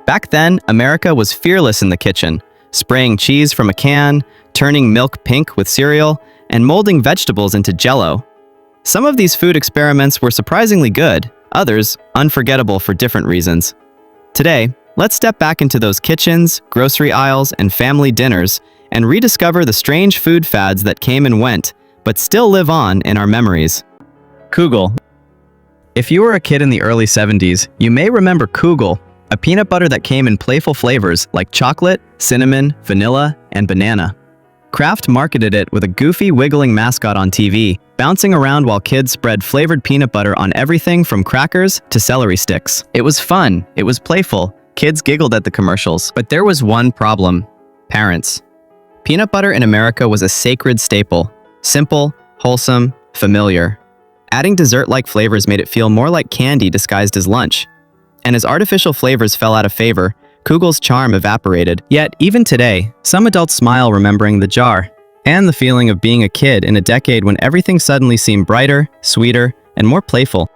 Back then, America was fearless in the kitchen, spraying cheese from a can, turning milk pink with cereal, and molding vegetables into Jell-O. Some of these food experiments were surprisingly good, others unforgettable for different reasons. Today, let's step back into those kitchens, grocery aisles, and family dinners and rediscover the strange food fads that came and went, but still live on in our memories. Kugel. If you were a kid in the early 70s, you may remember Kugel, a peanut butter that came in playful flavors like chocolate, cinnamon, vanilla, and banana. Kraft marketed it with a goofy, wiggling mascot on TV, bouncing around while kids spread flavored peanut butter on everything from crackers to celery sticks. It was fun, it was playful, kids giggled at the commercials. But there was one problem: parents. Peanut butter in America was a sacred staple. Simple, wholesome, familiar. Adding dessert-like flavors made it feel more like candy disguised as lunch. And as artificial flavors fell out of favor, Kugel's charm evaporated. Yet, even today, some adults smile remembering the jar, and the feeling of being a kid in a decade when everything suddenly seemed brighter, sweeter, and more playful.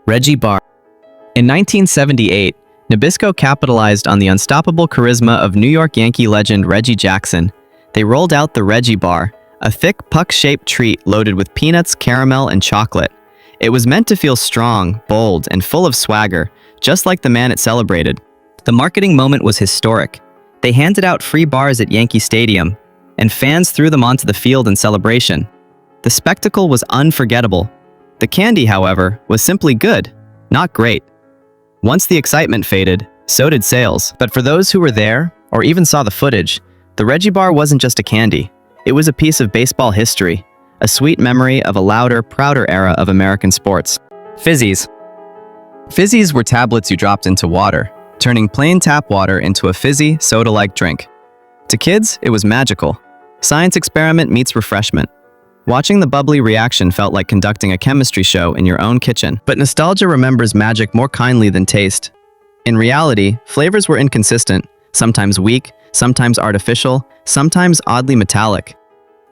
Reggie Bar. In 1978, Nabisco capitalized on the unstoppable charisma of New York Yankee legend Reggie Jackson. They rolled out the Reggie Bar, a thick puck-shaped treat loaded with peanuts, caramel, and chocolate. It was meant to feel strong, bold, and full of swagger, just like the man it celebrated. The marketing moment was historic. They handed out free bars at Yankee Stadium, and fans threw them onto the field in celebration. The spectacle was unforgettable. The candy, however, was simply good, not great. Once the excitement faded, so did sales. But for those who were there, or even saw the footage, the Reggie Bar wasn't just a candy. It was a piece of baseball history, a sweet memory of a louder, prouder era of American sports. Fizzies. Fizzies were tablets you dropped into water, turning plain tap water into a fizzy, soda-like drink. To kids, it was magical. Science experiment meets refreshment. Watching the bubbly reaction felt like conducting a chemistry show in your own kitchen. But nostalgia remembers magic more kindly than taste. In reality, flavors were inconsistent, sometimes weak, sometimes artificial, sometimes oddly metallic.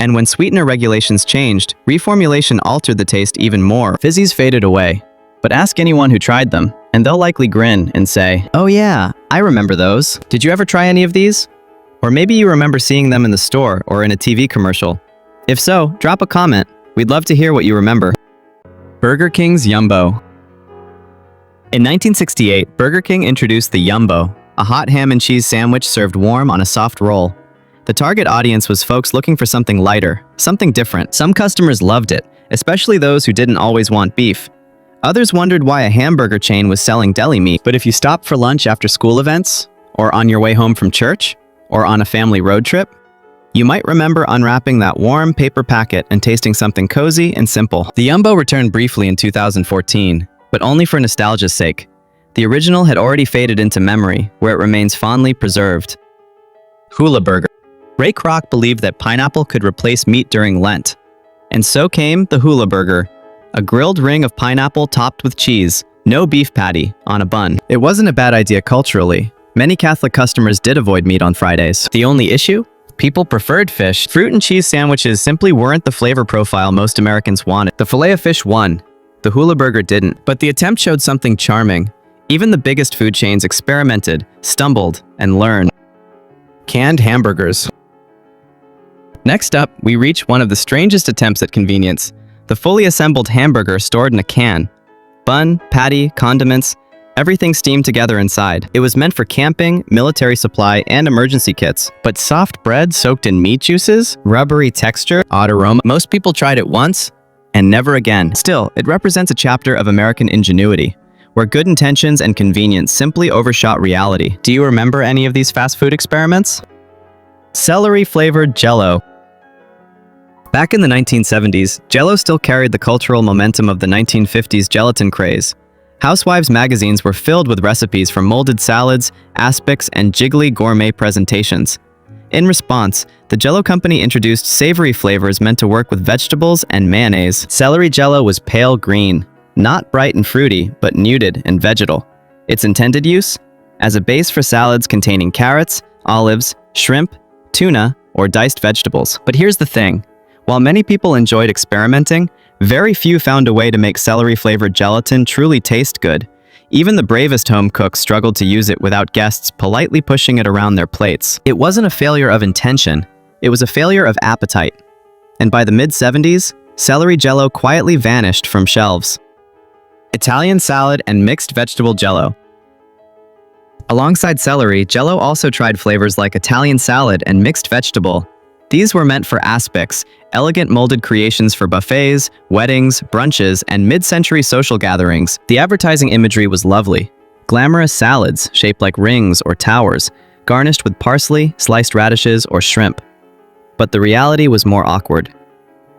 And when sweetener regulations changed, reformulation altered the taste even more. Fizzies faded away. But ask anyone who tried them, and they'll likely grin and say, "Oh yeah, I remember those." Did you ever try any of these? Or maybe you remember seeing them in the store or in a TV commercial. If so, drop a comment. We'd love to hear what you remember. Burger King's Yumbo. In 1968, Burger King introduced the Yumbo, a hot ham and cheese sandwich served warm on a soft roll. The target audience was folks looking for something lighter, something different. Some customers loved it, especially those who didn't always want beef. Others wondered why a hamburger chain was selling deli meat. But if you stopped for lunch after school events, or on your way home from church, or on a family road trip, you might remember unwrapping that warm paper packet and tasting something cozy and simple. The Yumbo returned briefly in 2014, but only for nostalgia's sake. The original had already faded into memory, where it remains fondly preserved. Hula Burger. Ray Kroc believed that pineapple could replace meat during Lent. And so came the Hula Burger, a grilled ring of pineapple topped with cheese, no beef patty, on a bun. It wasn't a bad idea culturally. Many Catholic customers did avoid meat on Fridays. The only issue? People preferred fish. Fruit and cheese sandwiches simply weren't the flavor profile most Americans wanted. The Filet-O-Fish won. The Hula Burger didn't. But the attempt showed something charming. Even the biggest food chains experimented, stumbled, and learned. Canned hamburgers. Next up, we reach one of the strangest attempts at convenience. The fully assembled hamburger stored in a can. Bun, patty, condiments, everything steamed together inside. It was meant for camping, military supply, and emergency kits. But soft bread soaked in meat juices, rubbery texture, odd aroma. Most people tried it once, and never again. Still, it represents a chapter of American ingenuity, where good intentions and convenience simply overshot reality. Do you remember any of these fast food experiments? Celery-flavored Jell-O. Back in the 1970s, Jell-O still carried the cultural momentum of the 1950s gelatin craze. Housewives magazines were filled with recipes for molded salads, aspics, and jiggly gourmet presentations. In response, the Jell-O company introduced savory flavors meant to work with vegetables and mayonnaise. Celery Jell-O was pale green, not bright and fruity, but muted and vegetal. Its intended use? As a base for salads containing carrots, olives, shrimp, tuna, or diced vegetables. But here's the thing. While many people enjoyed experimenting, very few found a way to make celery-flavored gelatin truly taste good. Even the bravest home cooks struggled to use it without guests politely pushing it around their plates. It wasn't a failure of intention, it was a failure of appetite. And by the mid-70s, celery Jell-O quietly vanished from shelves. Italian salad and mixed vegetable Jell-O. Alongside celery, Jell-O also tried flavors like Italian salad and mixed vegetable. These were meant for aspics, elegant molded creations for buffets, weddings, brunches, and mid-century social gatherings. The advertising imagery was lovely. Glamorous salads shaped like rings or towers, garnished with parsley, sliced radishes, or shrimp. But the reality was more awkward.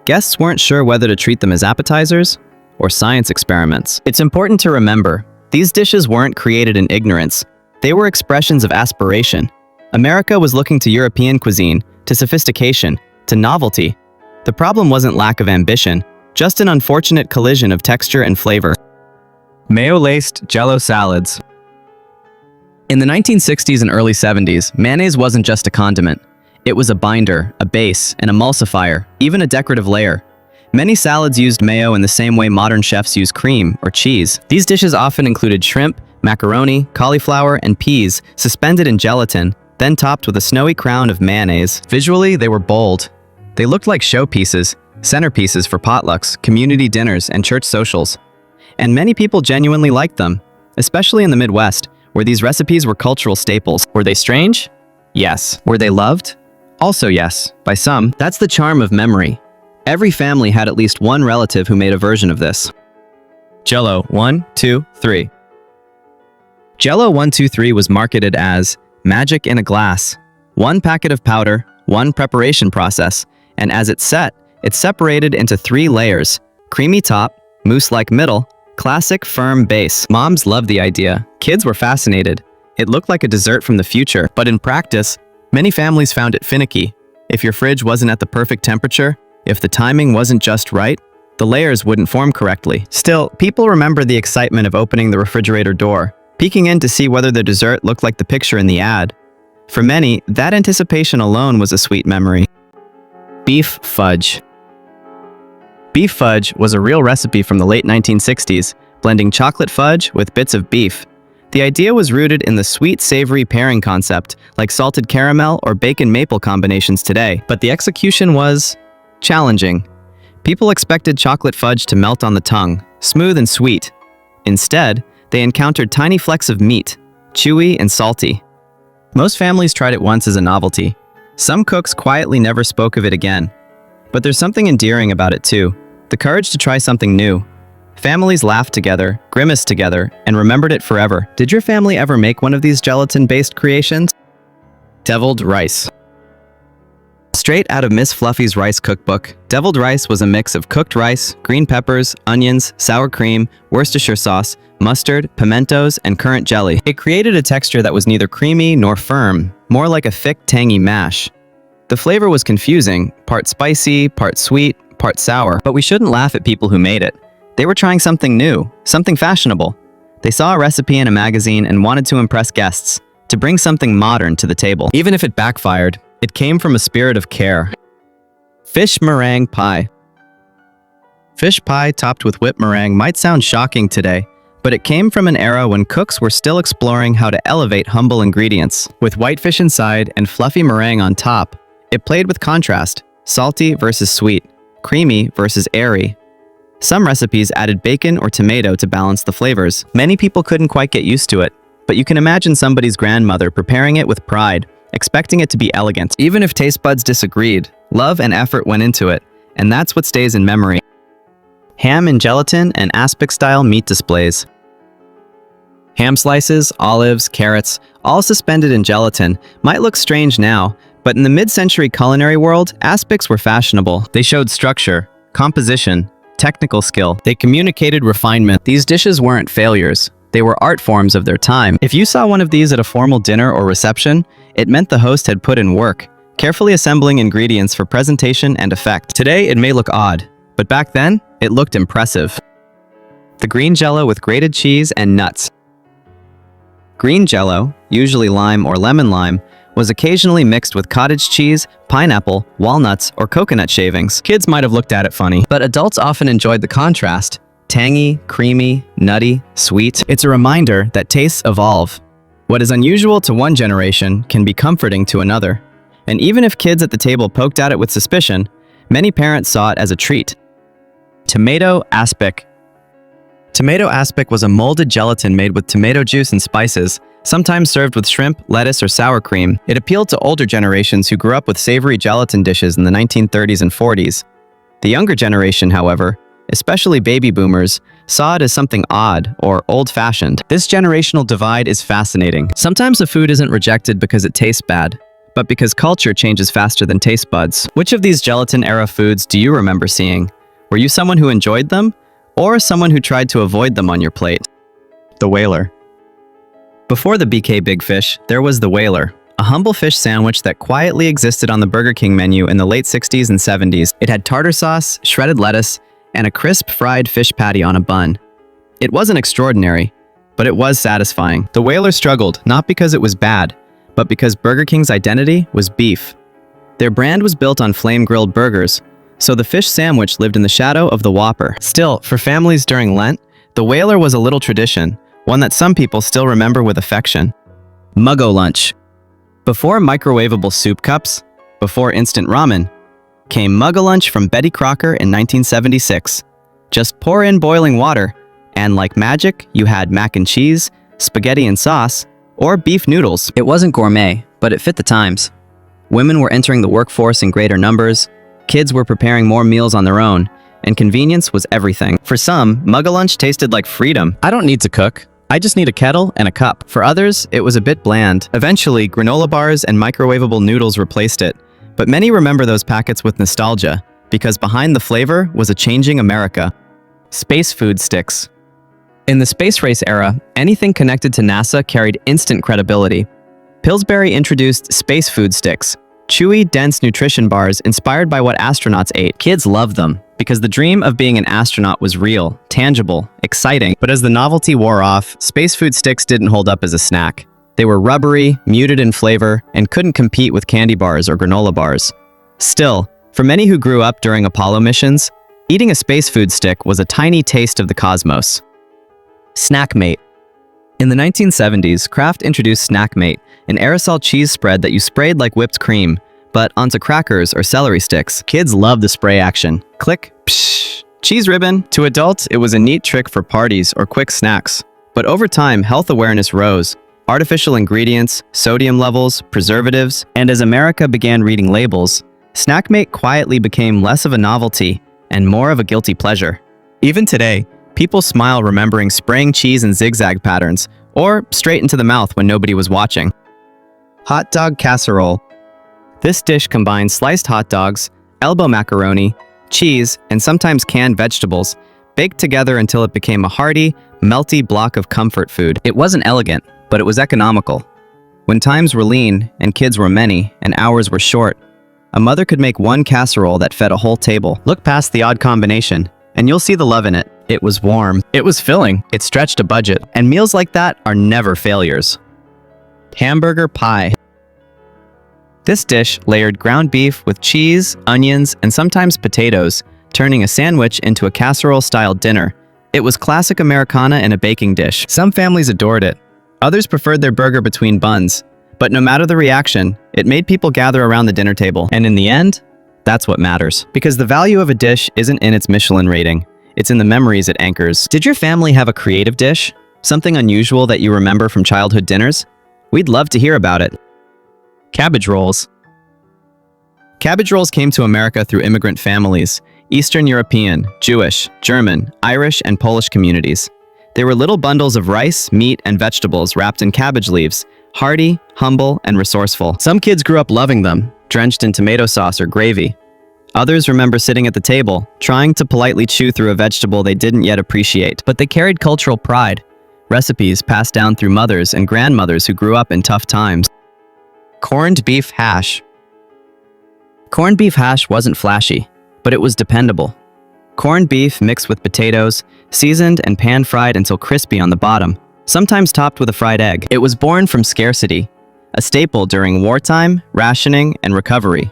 Guests weren't sure whether to treat them as appetizers or science experiments. It's important to remember, these dishes weren't created in ignorance. They were expressions of aspiration. America was looking to European cuisine, to sophistication, to novelty. The problem wasn't lack of ambition, just an unfortunate collision of texture and flavor. Mayo-laced Jell-O salads. In the 1960s and early 70s, mayonnaise wasn't just a condiment. It was a binder, a base, an emulsifier, even a decorative layer. Many salads used mayo in the same way modern chefs use cream or cheese. These dishes often included shrimp, macaroni, cauliflower, and peas suspended in gelatin, then topped with a snowy crown of mayonnaise. Visually, they were bold. They looked like showpieces, centerpieces for potlucks, community dinners, and church socials. And many people genuinely liked them, especially in the Midwest, where these recipes were cultural staples. Were they strange? Yes. Were they loved? Also yes, by some. That's the charm of memory. Every family had at least one relative who made a version of this. Jell-O 1, 2, 3. Jell-O 1, 2, 3 was marketed as magic in a glass. One packet of powder, one preparation process, and as it set, it separated into 3 layers: creamy top, mousse-like middle, classic firm base. Moms loved the idea. Kids were fascinated. It looked like a dessert from the future, but in practice, many families found it finicky. If your fridge wasn't at the perfect temperature, if the timing wasn't just right, the layers wouldn't form correctly. Still, people remember the excitement of opening the refrigerator door, peeking in to see whether the dessert looked like the picture in the ad. For many, that anticipation alone was a sweet memory. Beef fudge. Beef fudge was a real recipe from the late 1960s, blending chocolate fudge with bits of beef. The idea was rooted in the sweet-savory pairing concept, like salted caramel or bacon maple combinations today, but the execution was challenging. People expected chocolate fudge to melt on the tongue, smooth and sweet. Instead, they encountered tiny flecks of meat, chewy and salty. Most families tried it once as a novelty. Some cooks quietly never spoke of it again. But there's something endearing about it too, the courage to try something new. Families laughed together, grimaced together, and remembered it forever. Did your family ever make one of these gelatin-based creations? Deviled rice. Straight out of Miss Fluffy's rice cookbook, deviled rice was a mix of cooked rice, green peppers, onions, sour cream, Worcestershire sauce, mustard, pimentos, and currant jelly. It created a texture that was neither creamy nor firm, more like a thick, tangy mash. The flavor was confusing, part spicy, part sweet, part sour, but we shouldn't laugh at people who made it. They were trying something new, something fashionable. They saw a recipe in a magazine and wanted to impress guests, to bring something modern to the table. Even if it backfired, it came from a spirit of care. Fish meringue pie. Fish pie topped with whipped meringue might sound shocking today, but it came from an era when cooks were still exploring how to elevate humble ingredients. With whitefish inside and fluffy meringue on top, it played with contrast, salty versus sweet, creamy versus airy. Some recipes added bacon or tomato to balance the flavors. Many people couldn't quite get used to it, but you can imagine somebody's grandmother preparing it with pride, expecting it to be elegant. Even if taste buds disagreed, love and effort went into it, and that's what stays in memory. Ham in gelatin and aspic-style meat displays. Ham slices, olives, carrots, all suspended in gelatin, might look strange now, but in the mid-century culinary world, aspics were fashionable. They showed structure, composition, technical skill. They communicated refinement. These dishes weren't failures. They were art forms of their time. If you saw one of these at a formal dinner or reception, it meant the host had put in work, carefully assembling ingredients for presentation and effect. Today, it may look odd, but back then, it looked impressive. The green Jell-O with grated cheese and nuts. Green Jell-O, usually lime or lemon lime, was occasionally mixed with cottage cheese, pineapple, walnuts, or coconut shavings. Kids might have looked at it funny, but adults often enjoyed the contrast. Tangy, creamy, nutty, sweet. It's a reminder that tastes evolve. What is unusual to one generation can be comforting to another. And even if kids at the table poked at it with suspicion, many parents saw it as a treat. Tomato aspic. Tomato aspic was a molded gelatin made with tomato juice and spices, sometimes served with shrimp, lettuce, or sour cream. It appealed to older generations who grew up with savory gelatin dishes in the 1930s and 40s. The younger generation, however, especially baby boomers, saw it as something odd or old-fashioned. This generational divide is fascinating. Sometimes the food isn't rejected because it tastes bad, but because culture changes faster than taste buds. Which of these gelatin-era foods do you remember seeing? Were you someone who enjoyed them, or someone who tried to avoid them on your plate? The Whaler. Before the BK Big Fish, there was the Whaler, a humble fish sandwich that quietly existed on the Burger King menu in the late 60s and 70s. It had tartar sauce, shredded lettuce, and a crisp fried fish patty on a bun. It wasn't extraordinary, but it was satisfying. The Whaler struggled, not because it was bad, but because Burger King's identity was beef. Their brand was built on flame-grilled burgers, so the fish sandwich lived in the shadow of the Whopper. Still, for families during Lent, the Whaler was a little tradition, one that some people still remember with affection. Muggo lunch. Before microwavable soup cups, before instant ramen, came Muggo lunch from Betty Crocker in 1976. Just pour in boiling water, and like magic, you had mac and cheese, spaghetti and sauce, or beef noodles. It wasn't gourmet, but it fit the times. Women were entering the workforce in greater numbers, kids were preparing more meals on their own, and convenience was everything. For some, Muggo lunch tasted like freedom. I don't need to cook. I just need a kettle and a cup. For others, it was a bit bland. Eventually, granola bars and microwavable noodles replaced it. But many remember those packets with nostalgia, because behind the flavor was a changing America. Space food sticks. In the space race era, anything connected to NASA carried instant credibility. Pillsbury introduced space food sticks, chewy, dense nutrition bars inspired by what astronauts ate. Kids loved them, because the dream of being an astronaut was real, tangible, exciting. But as the novelty wore off, space food sticks didn't hold up as a snack. They were rubbery, muted in flavor, and couldn't compete with candy bars or granola bars. Still, for many who grew up during Apollo missions, eating a space food stick was a tiny taste of the cosmos. Snackmate. In the 1970s, Kraft introduced Snackmate, an aerosol cheese spread that you sprayed like whipped cream, but onto crackers or celery sticks. Kids loved the spray action. Click, psh, cheese ribbon. To adults, it was a neat trick for parties or quick snacks. But over time, health awareness rose. Artificial ingredients, sodium levels, preservatives, and as America began reading labels, Snackmate quietly became less of a novelty and more of a guilty pleasure. Even today, people smile remembering spraying cheese in zigzag patterns, or straight into the mouth when nobody was watching. Hot dog casserole. This dish combines sliced hot dogs, elbow macaroni, cheese, and sometimes canned vegetables, baked together until it became a hearty, melty block of comfort food. It wasn't elegant, but it was economical. When times were lean, and kids were many, and hours were short, a mother could make one casserole that fed a whole table. Look past the odd combination, and you'll see the love in it. It was warm. It was filling. It stretched a budget. And meals like that are never failures. Hamburger pie. This dish layered ground beef with cheese, onions, and sometimes potatoes, turning a sandwich into a casserole-style dinner. It was classic Americana in a baking dish. Some families adored it. Others preferred their burger between buns. But no matter the reaction, it made people gather around the dinner table. And in the end, that's what matters. Because the value of a dish isn't in its Michelin rating. It's in the memories it anchors. Did your family have a creative dish? Something unusual that you remember from childhood dinners? We'd love to hear about it. Cabbage rolls. Cabbage rolls came to America through immigrant families, Eastern European, Jewish, German, Irish, and Polish communities. They were little bundles of rice, meat, and vegetables wrapped in cabbage leaves, hearty, humble, and resourceful. Some kids grew up loving them, drenched in tomato sauce or gravy. Others remember sitting at the table, trying to politely chew through a vegetable they didn't yet appreciate. But they carried cultural pride, recipes passed down through mothers and grandmothers who grew up in tough times. Corned beef hash. Corned beef hash wasn't flashy, but it was dependable. Corned beef mixed with potatoes, seasoned and pan-fried until crispy on the bottom, sometimes topped with a fried egg. It was born from scarcity, a staple during wartime, rationing, and recovery.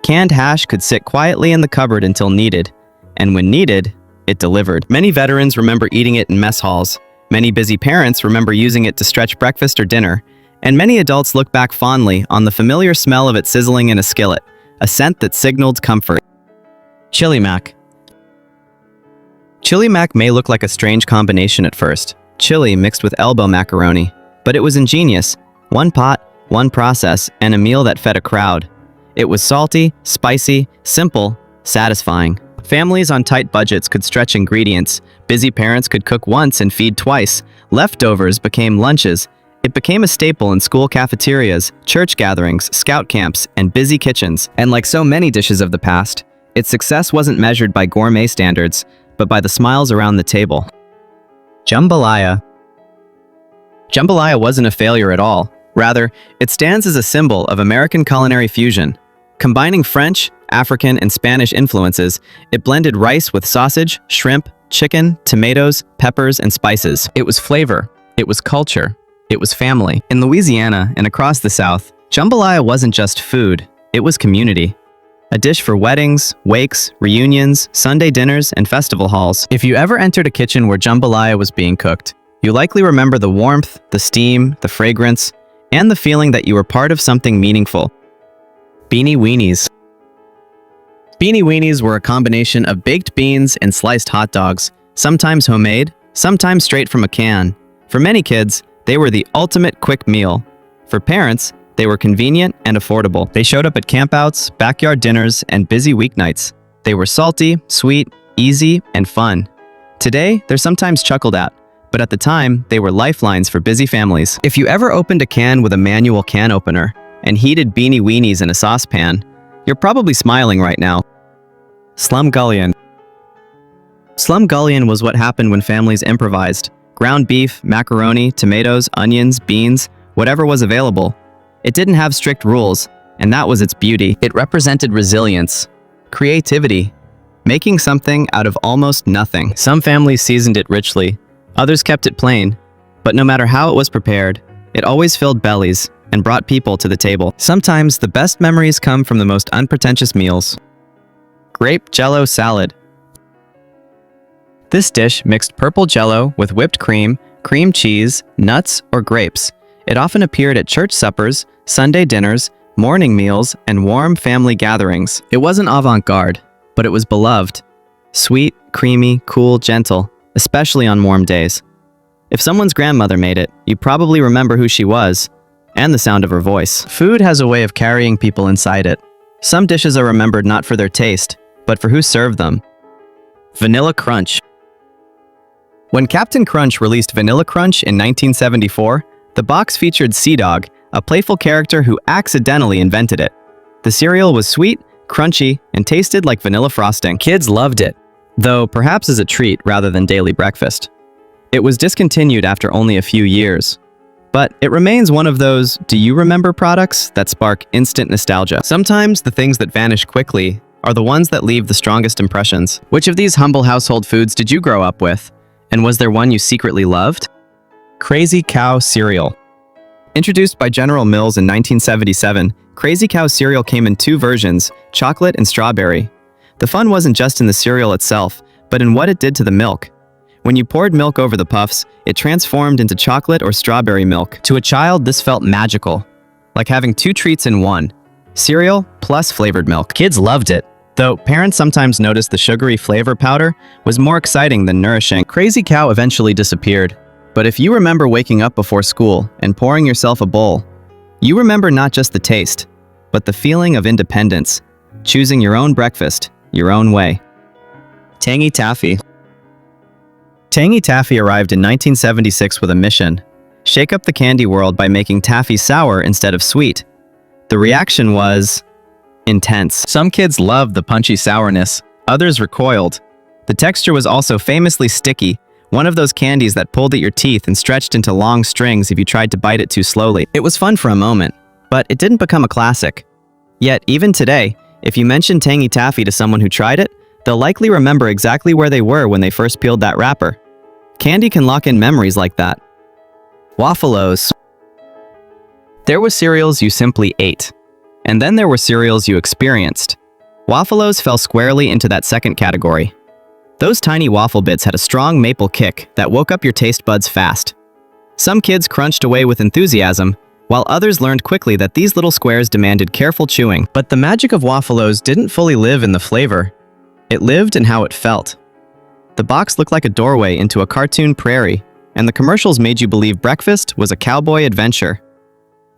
Canned hash could sit quietly in the cupboard until needed, and when needed, it delivered. Many veterans remember eating it in mess halls. Many busy parents remember using it to stretch breakfast or dinner. And many adults look back fondly on the familiar smell of it sizzling in a skillet, a scent that signaled comfort. Chili mac. Chili mac may look like a strange combination at first. Chili mixed with elbow macaroni. But it was ingenious. One pot, one process, and a meal that fed a crowd. It was salty, spicy, simple, satisfying. Families on tight budgets could stretch ingredients. Busy parents could cook once and feed twice. Leftovers became lunches. It became a staple in school cafeterias, church gatherings, scout camps, and busy kitchens. And like so many dishes of the past, its success wasn't measured by gourmet standards, but by the smiles around the table. Jambalaya. Jambalaya wasn't a failure at all. Rather, it stands as a symbol of American culinary fusion. Combining French, African, and Spanish influences, it blended rice with sausage, shrimp, chicken, tomatoes, peppers, and spices. It was flavor. It was culture. It was family. In Louisiana and across the South, jambalaya wasn't just food, it was community. A dish for weddings, wakes, reunions, Sunday dinners, and festival halls. If you ever entered a kitchen where jambalaya was being cooked, you likely remember the warmth, the steam, the fragrance, and the feeling that you were part of something meaningful. Beanie weenies. Beanie weenies were a combination of baked beans and sliced hot dogs, sometimes homemade, sometimes straight from a can. For many kids, they were the ultimate quick meal. For parents, they were convenient and affordable. They showed up at campouts, backyard dinners, and busy weeknights. They were salty, sweet, easy, and fun. Today, they're sometimes chuckled at, but at the time, they were lifelines for busy families. If you ever opened a can with a manual can opener and heated beanie weenies in a saucepan, you're probably smiling right now. Slumgullion. Slumgullion was what happened when families improvised. Ground beef, macaroni, tomatoes, onions, beans, whatever was available. It didn't have strict rules, and that was its beauty. It represented resilience, creativity, making something out of almost nothing. Some families seasoned it richly, others kept it plain, but no matter how it was prepared, it always filled bellies and brought people to the table. Sometimes the best memories come from the most unpretentious meals. Grape Jell-O salad. This dish mixed purple Jell-O with whipped cream, cream cheese, nuts, or grapes. It often appeared at church suppers, Sunday dinners, morning meals, and warm family gatherings. It wasn't avant-garde, but it was beloved. Sweet, creamy, cool, gentle, especially on warm days. If someone's grandmother made it, you probably remember who she was, and the sound of her voice. Food has a way of carrying people inside it. Some dishes are remembered not for their taste, but for who served them. Vanilla Crunch. When Captain Crunch released Vanilla Crunch in 1974, the box featured Sea Dog, a playful character who accidentally invented it. The cereal was sweet, crunchy, and tasted like vanilla frosting. Kids loved it, though perhaps as a treat rather than daily breakfast. It was discontinued after only a few years. But it remains one of those do you remember products that spark instant nostalgia. Sometimes the things that vanish quickly are the ones that leave the strongest impressions. Which of these humble household foods did you grow up with? And was there one you secretly loved? Crazy Cow cereal. Introduced by General Mills in 1977, Crazy Cow cereal came in two versions, chocolate and strawberry. The fun wasn't just in the cereal itself, but in what it did to the milk. When you poured milk over the puffs, it transformed into chocolate or strawberry milk. To a child, this felt magical, like having two treats in one, cereal plus flavored milk. Kids loved it, though parents sometimes noticed the sugary flavor powder was more exciting than nourishing. Crazy Cow eventually disappeared, but if you remember waking up before school and pouring yourself a bowl, you remember not just the taste, but the feeling of independence, choosing your own breakfast, your own way. Tangy Taffy. Tangy Taffy arrived in 1976 with a mission: shake up the candy world by making taffy sour instead of sweet. The reaction was intense. Some kids loved the punchy sourness, others recoiled. The texture was also famously sticky, one of those candies that pulled at your teeth and stretched into long strings if you tried to bite it too slowly. It was fun for a moment, but it didn't become a classic. Yet, even today, if you mention Tangy Taffy to someone who tried it, they'll likely remember exactly where they were when they first peeled that wrapper. Candy can lock in memories like that. Waffle-Os. There were cereals you simply ate, and then there were cereals you experienced. Waffle-Os fell squarely into that second category. Those tiny waffle bits had a strong maple kick that woke up your taste buds fast. Some kids crunched away with enthusiasm, while others learned quickly that these little squares demanded careful chewing. But the magic of Waffle-Os didn't fully live in the flavor. It lived in how it felt. The box looked like a doorway into a cartoon prairie, and the commercials made you believe breakfast was a cowboy adventure.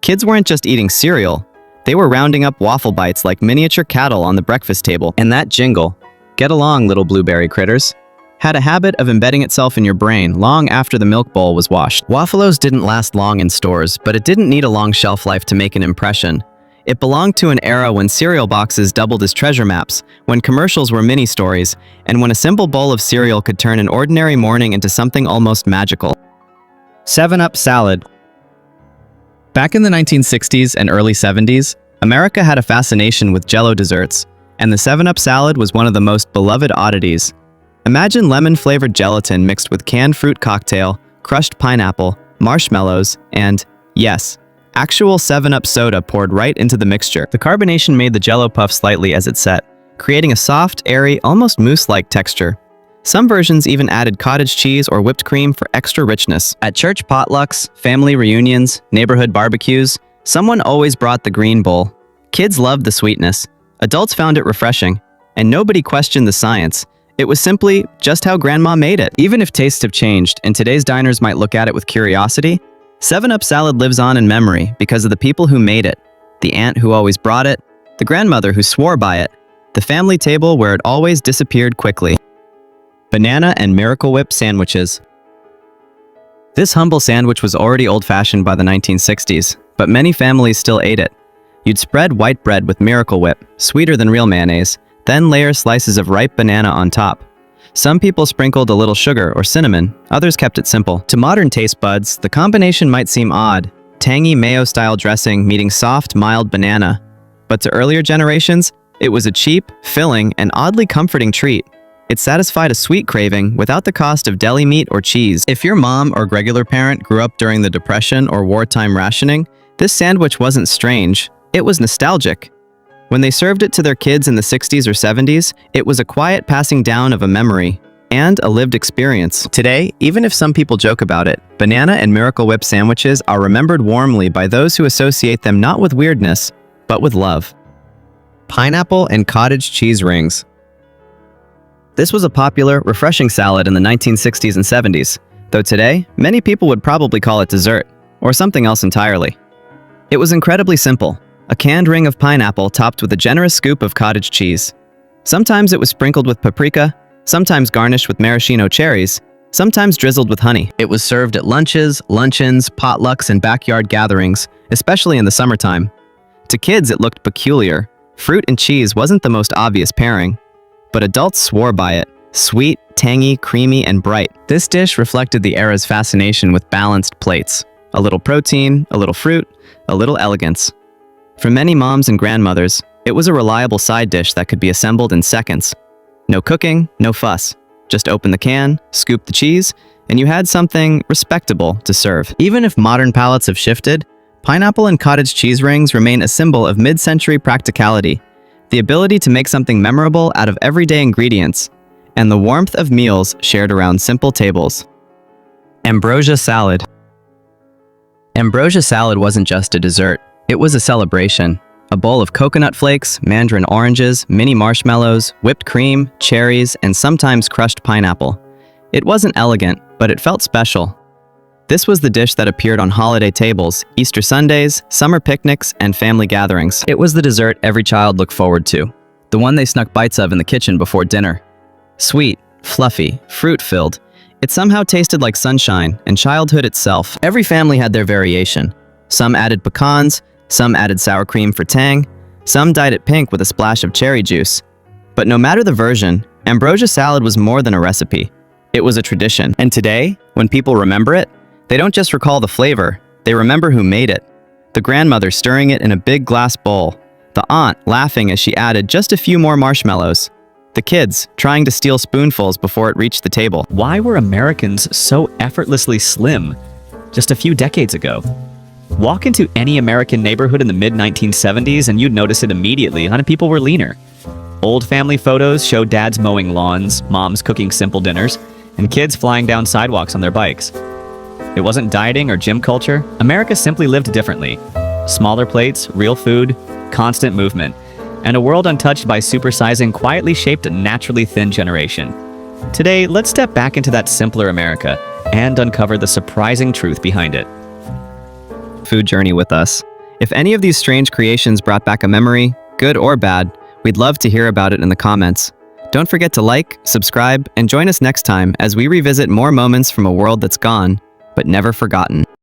Kids weren't just eating cereal, they were rounding up waffle bites like miniature cattle on the breakfast table. And that jingle, "Get along, little blueberry critters," had a habit of embedding itself in your brain long after the milk bowl was washed. Waffle-Os didn't last long in stores, but it didn't need a long shelf life to make an impression. It belonged to an era when cereal boxes doubled as treasure maps, when commercials were mini-stories, and when a simple bowl of cereal could turn an ordinary morning into something almost magical. 7-Up salad. Back in the 1960s and early 70s, America had a fascination with Jell-O desserts, and the 7-Up salad was one of the most beloved oddities. Imagine lemon-flavored gelatin mixed with canned fruit cocktail, crushed pineapple, marshmallows, and, yes, actual 7-Up soda poured right into the mixture. The carbonation made the Jell-O puff slightly as it set, creating a soft, airy, almost mousse-like texture. Some versions even added cottage cheese or whipped cream for extra richness. At church potlucks, family reunions, neighborhood barbecues, someone always brought the green bowl. Kids loved the sweetness. Adults found it refreshing, and nobody questioned the science. It was simply just how Grandma made it. Even if tastes have changed, and today's diners might look at it with curiosity, 7-Up salad lives on in memory because of the people who made it, the aunt who always brought it, the grandmother who swore by it, the family table where it always disappeared quickly. Banana and Miracle Whip sandwiches. This humble sandwich was already old-fashioned by the 1960s, but many families still ate it. You'd spread white bread with Miracle Whip, sweeter than real mayonnaise, then layer slices of ripe banana on top. Some people sprinkled a little sugar or cinnamon, others kept it simple. To modern taste buds, the combination might seem odd, tangy mayo-style dressing meeting soft, mild banana. But to earlier generations, it was a cheap, filling, and oddly comforting treat. It satisfied a sweet craving without the cost of deli meat or cheese. If your mom or regular parent grew up during the Depression or wartime rationing, this sandwich wasn't strange, it was nostalgic. When they served it to their kids in the 60s or 70s, it was a quiet passing down of a memory and a lived experience. Today, even if some people joke about it, banana and Miracle Whip sandwiches are remembered warmly by those who associate them not with weirdness, but with love. Pineapple and cottage cheese rings. This was a popular, refreshing salad in the 1960s and 70s, though today, many people would probably call it dessert, or something else entirely. It was incredibly simple. A canned ring of pineapple topped with a generous scoop of cottage cheese. Sometimes it was sprinkled with paprika, sometimes garnished with maraschino cherries, sometimes drizzled with honey. It was served at lunches, luncheons, potlucks, and backyard gatherings, especially in the summertime. To kids, it looked peculiar. Fruit and cheese wasn't the most obvious pairing, but adults swore by it. Sweet, tangy, creamy, and bright. This dish reflected the era's fascination with balanced plates. A little protein, a little fruit, a little elegance. For many moms and grandmothers, it was a reliable side dish that could be assembled in seconds. No cooking, no fuss. Just open the can, scoop the cheese, and you had something respectable to serve. Even if modern palates have shifted, pineapple and cottage cheese rings remain a symbol of mid-century practicality, the ability to make something memorable out of everyday ingredients, and the warmth of meals shared around simple tables. Ambrosia salad. Ambrosia salad wasn't just a dessert. It was a celebration. A bowl of coconut flakes, mandarin oranges, mini marshmallows, whipped cream, cherries, and sometimes crushed pineapple. It wasn't elegant, but it felt special. This was the dish that appeared on holiday tables, Easter Sundays, summer picnics, and family gatherings. It was the dessert every child looked forward to, the one they snuck bites of in the kitchen before dinner. Sweet, fluffy, fruit-filled, it somehow tasted like sunshine and childhood itself. Every family had their variation. Some added pecans, some added sour cream for tang, some dyed it pink with a splash of cherry juice. But no matter the version, ambrosia salad was more than a recipe. It was a tradition. And today, when people remember it, they don't just recall the flavor, they remember who made it. The grandmother stirring it in a big glass bowl, the aunt laughing as she added just a few more marshmallows, the kids trying to steal spoonfuls before it reached the table. Why were Americans so effortlessly slim just a few decades ago? Walk into any American neighborhood in the mid-1970s and you'd notice it immediately. People were leaner. Old family photos show dads mowing lawns, moms cooking simple dinners, and kids flying down sidewalks on their bikes. It wasn't dieting or gym culture. America simply lived differently. Smaller plates, real food, constant movement, and a world untouched by supersizing quietly shaped a naturally thin generation. Today, let's step back into that simpler America and uncover the surprising truth behind it. Food journey with us. If any of these strange creations brought back a memory, good or bad, we'd love to hear about it in the comments. Don't forget to like, subscribe, and join us next time as we revisit more moments from a world that's gone, but never forgotten.